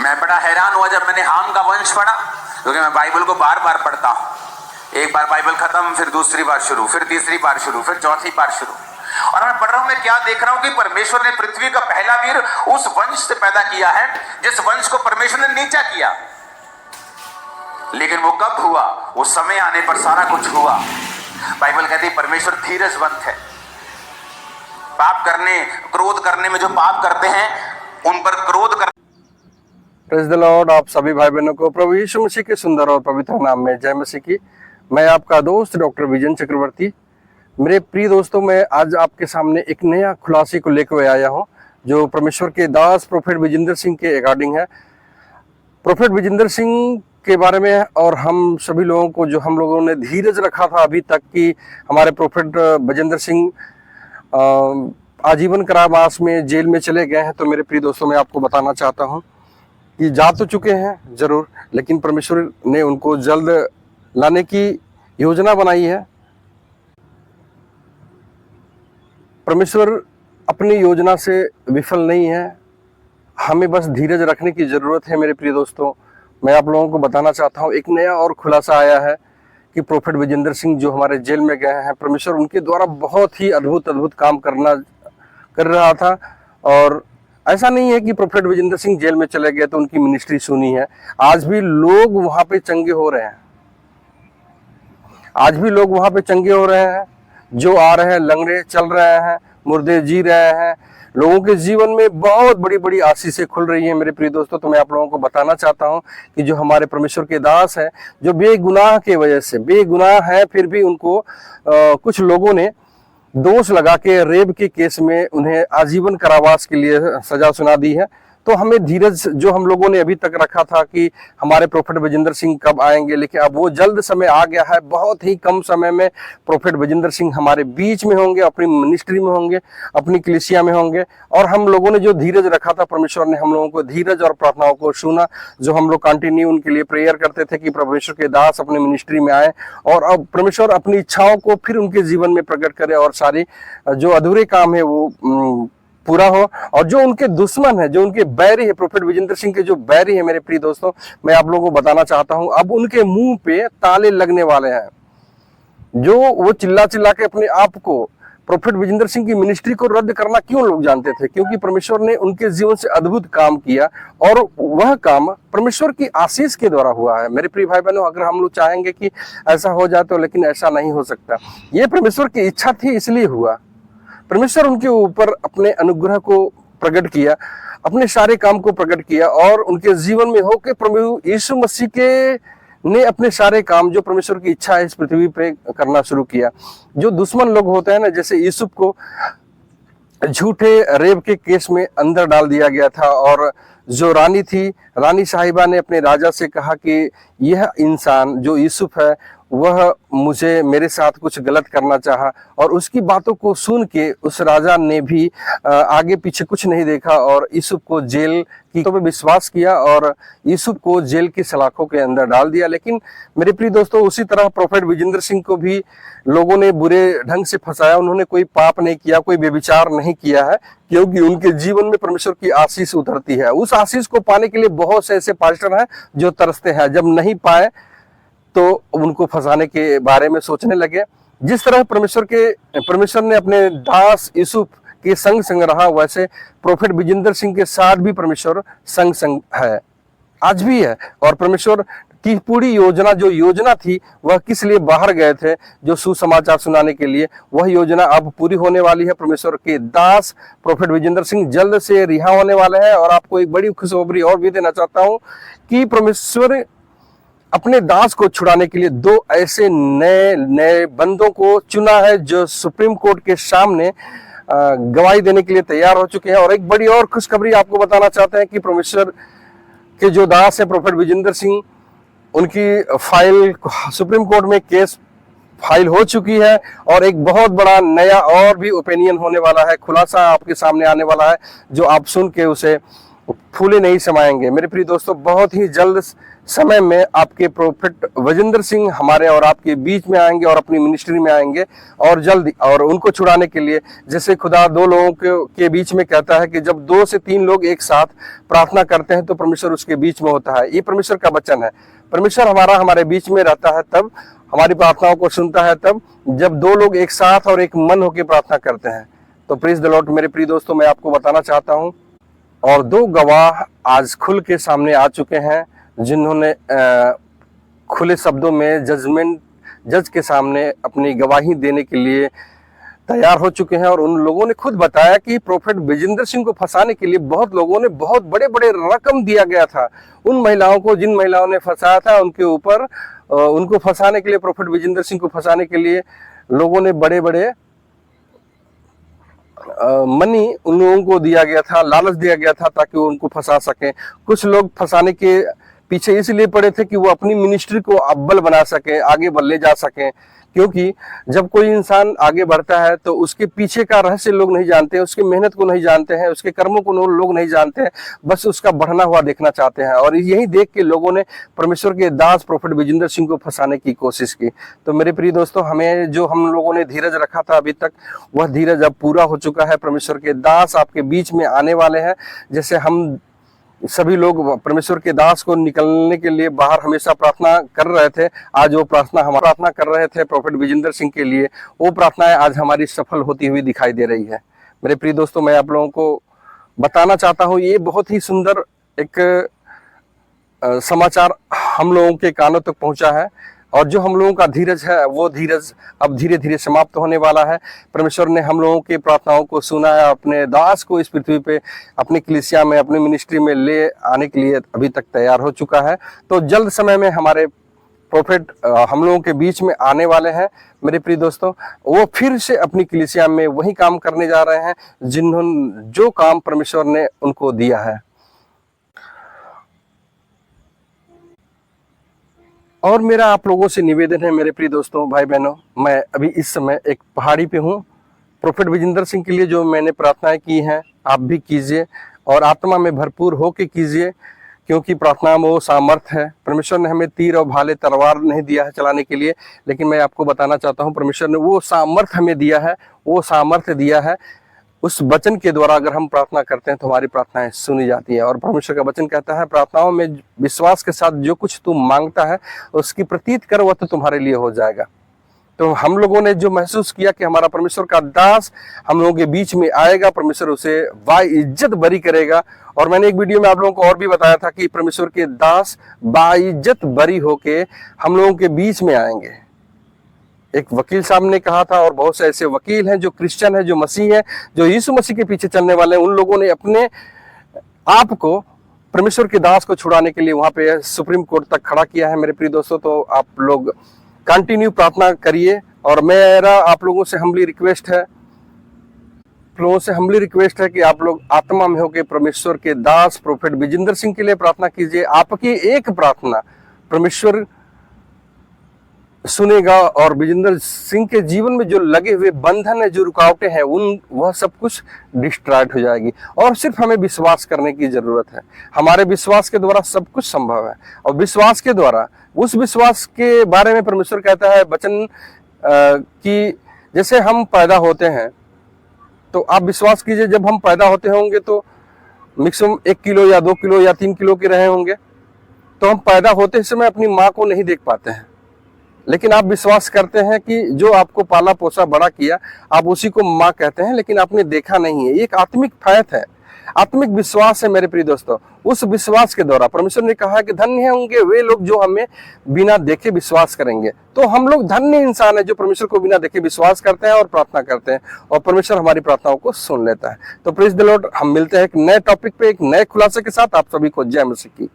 मैं बड़ा हैरान हुआ जब मैंने हाम का वंश पढ़ा, क्योंकि मैं बाइबल को बार बार पढ़ता हूँ। एक बार बाइबल खत्म, फिर दूसरी बार शुरू, फिर तीसरी बार शुरू, फिर चौथी बार शुरू। और मैं पढ़ रहा हूं, मैं क्या देख रहा हूं कि परमेश्वर ने पृथ्वी का पहला वीर उस वंश से पैदा किया है जिस वंश को परमेश्वर ने नीचा किया। लेकिन वो कब हुआ? वो समय आने पर सारा कुछ हुआ। बाइबल कहती है परमेश्वर धीरजवंत है। पाप करने, क्रोध करने में जो पाप करते हैं उन पर क्रोध कर। Praise the Lord. आप सभी भाई बहनों को प्रभु यीशु मसीह के सुंदर और पवित्र नाम में जय मसीह की। मैं आपका दोस्त डॉक्टर विजन चक्रवर्ती। मेरे प्रिय दोस्तों, मैं आज आपके सामने एक नया खुलासे को लेकर आया हूं, जो परमेश्वर के दास प्रोफेट विजेंद्र सिंह के अकॉर्डिंग है। प्रोफेट विजेंद्र सिंह के बारे में और हम सभी लोगों को, जो हम लोगों ने धीरज रखा था अभी तक कि हमारे प्रोफेट विजेंद्र सिंह आजीवन कारावास में जेल में चले गए हैं, तो मेरे प्रिय दोस्तों मैं आपको बताना चाहता हूं कि जा तो चुके हैं जरूर, लेकिन परमेश्वर ने उनको जल्द लाने की योजना बनाई है। परमेश्वर अपनी योजना से विफल नहीं है, हमें बस धीरज रखने की ज़रूरत है। मेरे प्रिय दोस्तों, मैं आप लोगों को बताना चाहता हूँ, एक नया और खुलासा आया है कि प्रोफेट विजेंद्र सिंह जो हमारे जेल में गए हैं, परमेश्वर उनके द्वारा बहुत ही अद्भुत काम कर रहा था। और ऐसा नहीं है कि प्रोफेट विजेंद्र सिंह जेल में चले गए तो उनकी मिनिस्ट्री सुनी है। आज भी लोग वहाँ पे चंगे हो रहे हैं, आज भी लोग वहाँ पे चंगे हो रहे हैं। जो आ रहे हैं, लंगड़े चल रहे हैं, मुर्दे जी रहे हैं, लोगों के जीवन में बहुत बड़ी बड़ी आशीषें खुल रही हैं। मेरे प्रिय दोस्तों, तो मैं आप लोगों को बताना चाहता हूं कि जो हमारे परमेश्वर के दास हैं, जो बेगुनाह के वजह से बेगुनाह है, फिर भी उनको कुछ लोगों ने दोष लगा के रेप के केस में उन्हें आजीवन कारावास के लिए सजा सुना दी है। तो हमें धीरज, जो हम लोगों ने अभी तक रखा था कि हमारे प्रोफेट विजेंद्र सिंह कब आएंगे, लेकिन अब वो जल्द समय आ गया है। बहुत ही कम समय में प्रोफेट विजेंद्र सिंह हमारे बीच में होंगे, अपनी मिनिस्ट्री में होंगे, अपनी कलीसिया में होंगे। और हम लोगों ने जो धीरज रखा था, परमेश्वर ने हम लोगों को धीरज और प्रार्थनाओं को सुना। जो हम लोग कंटिन्यू उनके लिए प्रेयर करते थे कि परमेश्वर के दास अपने मिनिस्ट्री में आए, और अब परमेश्वर अपनी इच्छाओं को फिर उनके जीवन में प्रकट करे और सारी जो अधूरे काम है वो पूरा हो। और जो उनके दुश्मन है, जो उनके बैरी है, प्रोफेट विजेंद्र सिंह के जो बैरी है, मेरे प्रिय दोस्तों, मैं आप लोगों को बताना चाहता हूं, अब उनके मुंह पे ताले लगने वाले हैं। जो वो चिल्ला के अपने आप को प्रोफेट विजेंद्र सिंह की मिनिस्ट्री को रद्द करना क्यों लोग जानते थे? क्योंकि परमेश्वर ने उनके जीवन से अद्भुत काम किया, और वह काम परमेश्वर की आशीष के द्वारा हुआ है। मेरे प्रिय भाई बहनों, अगर हम लोग चाहेंगे कि ऐसा हो जाए तो, लेकिन ऐसा नहीं हो सकता। ये परमेश्वर की इच्छा थी, इसलिए हुआ। परमेश्वर उनके ऊपर अपने अनुग्रह को प्रकट किया, अपने सारे काम को प्रकट किया, और उनके जीवन में होके प्रभु यीशु मसीह के ने अपने सारे काम, जो परमेश्वर की इच्छा है, इस पृथ्वी पे करना शुरू किया। जो दुश्मन लोग होते हैं ना, जैसे यूसुफ को झूठे रेप के केस में अंदर डाल दिया गया था, और जो रानी थी, रानी साहिबा ने अपने राजा से कहा कि यह इंसान जो यूसुफ है, वह मेरे साथ कुछ गलत करना चाहा, और उसकी बातों को सुन के उस राजा ने भी आगे पीछे कुछ नहीं देखा और यूसुफ को जेल की पे विश्वास किया और यूसुफ को जेल की सलाखों के अंदर डाल दिया। लेकिन मेरे प्रिय दोस्तों, उसी तरह प्रोफेट विजेंद्र सिंह को भी लोगों ने बुरे ढंग से फंसाया। उन्होंने कोई पाप नहीं किया, कोई व्यभिचार नहीं किया है, क्योंकि उनके जीवन में परमेश्वर की आशीष उतरती है। उस आशीष को पाने के लिए बहुत से ऐसे पास्टर हैं जो तरसते हैं, जब नहीं पाए तो उनको फंसाने के बारे में सोचने लगे। जिस तरह परमेश्वर ने अपने दास यूसुफ के संग रहा, वैसे प्रोफेट विजेंद्र सिंह के साथ भी परमेश्वर संग है, आज भी है। और परमेश्वर की पूरी योजना, जो योजना थी, वह किस लिए बाहर गए थे, जो सुसमाचार सुनाने के लिए, वह योजना अब पूरी होने वाली है। परमेश्वर के दास प्रोफेट विजेंद्र सिंह जल्द से रिहा होने वाले हैं। और आपको एक बड़ी खुशखबरी और भी देना चाहता हूं कि परमेश्वर अपने दास को छुड़ाने के लिए दो ऐसे नए बंदों को चुना है, जो सुप्रीम कोर्ट के सामने गवाही देने के लिए तैयार हो चुके हैं। और एक बड़ी और खुशखबरी आपको बताना चाहते हैं कि परमेश्वर के जो दास है प्रोफेट विजेंद्र सिंह, उनकी फाइल सुप्रीम कोर्ट में केस फाइल हो चुकी है, और एक बहुत बड़ा नया और भी ओपिनियन होने वाला है, खुलासा आपके सामने आने वाला है, जो आप सुन के उसे फूले नहीं समाएंगे। मेरे प्रिय दोस्तों, बहुत ही जल्द समय में आपके प्रोफेट विजेंद्र सिंह हमारे और आपके बीच में आएंगे और अपनी मिनिस्ट्री में आएंगे, और जल्द, और उनको छुड़ाने के लिए, जैसे खुदा दो लोगों के बीच में कहता है कि जब 2 से 3 लोग एक साथ प्रार्थना करते हैं तो परमेश्वर उसके बीच में होता है। ये परमेश्वर का वचन है। परमेश्वर हमारे बीच में रहता है तब, हमारी प्रार्थनाओं को सुनता है तब, जब 2 लोग एक साथ और एक मन होकर प्रार्थना करते हैं। तो प्रेज द लॉर्ड। मेरे प्रिय दोस्तों, मैं आपको बताना चाहता हूं, और 2 गवाह आज खुल के सामने आ चुके हैं, जिन्होंने खुले शब्दों में जज के सामने अपनी गवाही देने के लिए तैयार हो चुके हैं। और उन लोगों ने खुद बताया कि प्रोफेट विजेंद्र सिंह को फंसाने के लिए बहुत लोगों ने बहुत बड़े बड़े रकम दिया गया था। उन महिलाओं को, जिन महिलाओं ने फंसाया था, उनके ऊपर, उनको फंसाने के लिए, प्रोफेट विजेंद्र सिंह को फंसाने के लिए लोगों ने बड़े बड़े मनी उन लोगों को दिया गया था, लालच दिया गया था, ताकि वो उनको फंसा सकें। कुछ लोग फंसाने के पीछे इसलिए पड़े थे कि वो अपनी मिनिस्ट्री को अव्वल बना सके, आगे ले जा सकें। क्योंकि जब कोई इंसान आगे बढ़ता है तो उसके पीछे का रहस्य लोग नहीं जानते हैं, उसकी मेहनत को नहीं जानते हैं, उसके कर्मों को लोग नहीं जानते हैं, बस उसका बढ़ना हुआ देखना चाहते हैं। और यही देख के लोगों ने परमेश्वर के दास प्रोफेट विजेंद्र सिंह को फंसाने की कोशिश की। तो मेरे प्रिय दोस्तों, हमें जो हम लोगों ने धीरज रखा था अभी तक, वह धीरज अब पूरा हो चुका है। परमेश्वर के दास आपके बीच में आने वाले हैं। जैसे हम सभी लोग परमेश्वर के दास को निकलने के लिए बाहर हमेशा प्रार्थना कर रहे थे, आज वो हम प्रार्थना कर रहे थे प्रोफेट विजेंद्र सिंह के लिए, वो प्रार्थनाएं आज हमारी सफल होती हुई दिखाई दे रही है। मेरे प्रिय दोस्तों, मैं आप लोगों को बताना चाहता हूँ, ये बहुत ही सुंदर एक समाचार हम लोगों के कानों तक पहुंचा है। और जो हम लोगों का धीरज है, वो धीरज अब धीरे धीरे समाप्त होने वाला है। परमेश्वर ने हम लोगों की प्रार्थनाओं को सुना है, अपने दास को इस पृथ्वी पे, अपनी कलीसिया में, अपनी मिनिस्ट्री में ले आने के लिए अभी तक तैयार हो चुका है। तो जल्द समय में हमारे प्रोफेट हम लोगों के बीच में आने वाले हैं। मेरे प्रिय दोस्तों, वो फिर से अपनी कलीसिया में वही काम करने जा रहे हैं जो काम परमेश्वर ने उनको दिया है। और मेरा आप लोगों से निवेदन है, मेरे प्रिय दोस्तों, भाई बहनों, मैं अभी इस समय एक पहाड़ी पे हूँ। प्रोफेट विजेंद्र सिंह के लिए जो मैंने प्रार्थनाएं की हैं, आप भी कीजिए, और आत्मा में भरपूर होके कीजिए, क्योंकि प्रार्थना में वो सामर्थ है। परमेश्वर ने हमें तीर और भाले तलवार नहीं दिया है चलाने के लिए, लेकिन मैं आपको बताना चाहता हूँ, परमेश्वर ने वो सामर्थ हमें दिया है, वो सामर्थ्य दिया है। उस वचन के द्वारा अगर हम प्रार्थना करते हैं तो हमारी प्रार्थनाएं सुनी जाती है। और परमेश्वर का वचन कहता है, प्रार्थनाओं में विश्वास के साथ जो कुछ तू मांगता है उसकी प्रतीत कर, वह तो तुम्हारे लिए हो जाएगा। तो हम लोगों ने जो महसूस किया कि हमारा परमेश्वर का दास हम लोगों के बीच में आएगा, परमेश्वर उसे बाइज्जत बरी करेगा। और मैंने एक वीडियो में आप लोगों को और भी बताया था कि परमेश्वर के दास बाइज्जत बरी होके हम लोगों के बीच में आएंगे। एक वकील साहब ने कहा था, और बहुत से ऐसे वकील हैं जो क्रिश्चियन है, जो मसीह है, जो यीशु मसीह के पीछे चलने वाले हैं, उन लोगों ने अपने आप को परमेश्वर के दास को छुड़ाने के लिए वहां पे सुप्रीम कोर्ट तक खड़ा किया है। मेरे प्रिय दोस्तों, तो आप लोग कंटिन्यू प्रार्थना करिए। और मेरा आप लोगों से हम्बली रिक्वेस्ट है कि आप लोग आत्मा में होकर परमेश्वर के दास प्रोफेट विजेंद्र सिंह के लिए प्रार्थना कीजिए। आपकी एक प्रार्थना परमेश्वर सुनेगा, और विजेंद्र सिंह के जीवन में जो लगे हुए बंधन है, जो रुकावटें हैं, वह सब कुछ डिस्ट्रॉयड हो जाएगी। और सिर्फ हमें विश्वास करने की जरूरत है। हमारे विश्वास के द्वारा सब कुछ संभव है। और विश्वास के द्वारा, उस विश्वास के बारे में परमेश्वर कहता है वचन कि जैसे हम पैदा होते हैं, तो आप विश्वास कीजिए, जब हम पैदा होते होंगे तो मैक्सिमम 1 किलो या 2 किलो या 3 किलो के रहे होंगे। तो हम पैदा होते समय अपनी माँ को नहीं देख पाते हैं, लेकिन आप विश्वास करते हैं कि जो आपको पाला पोसा बड़ा किया, आप उसी को माँ कहते हैं, लेकिन आपने देखा नहीं है। एक आत्मिक फैथ है, आत्मिक विश्वास है। मेरे प्रिय दोस्तों, उस विश्वास के द्वारा परमेश्वर ने कहा कि धन्य होंगे वे लोग जो हमें बिना देखे विश्वास करेंगे। तो हम लोग धन्य इंसान है जो परमेश्वर को बिना देखे विश्वास करते हैं और प्रार्थना करते हैं, और परमेश्वर हमारी प्रार्थनाओं को सुन लेता है। तो प्रेज द लॉर्ड, हम मिलते हैं एक नए टॉपिक पे, एक नए खुलासे के साथ। आप सभी को जय मसीह की।